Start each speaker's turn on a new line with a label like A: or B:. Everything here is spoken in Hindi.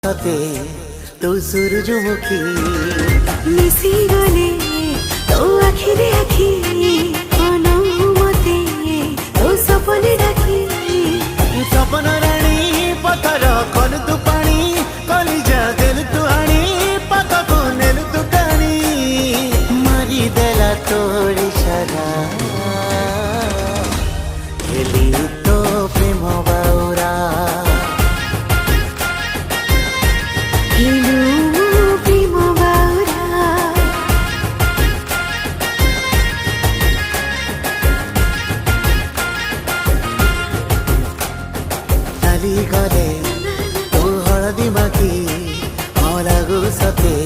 A: सते तू सूरजमुखी
B: मिसी गले तो आखिरे आखि अनहु मते तो सपने डाकी
A: सपन राणी पथर कल तू पानी कलिजा दिल तू आनी पथ को नेल तू टाणी मारी देला तोड़ी छरा खेली तो प्रेम बाउरा
B: प्रेम बाउरा
A: गले तू हलदी माखी लागू सते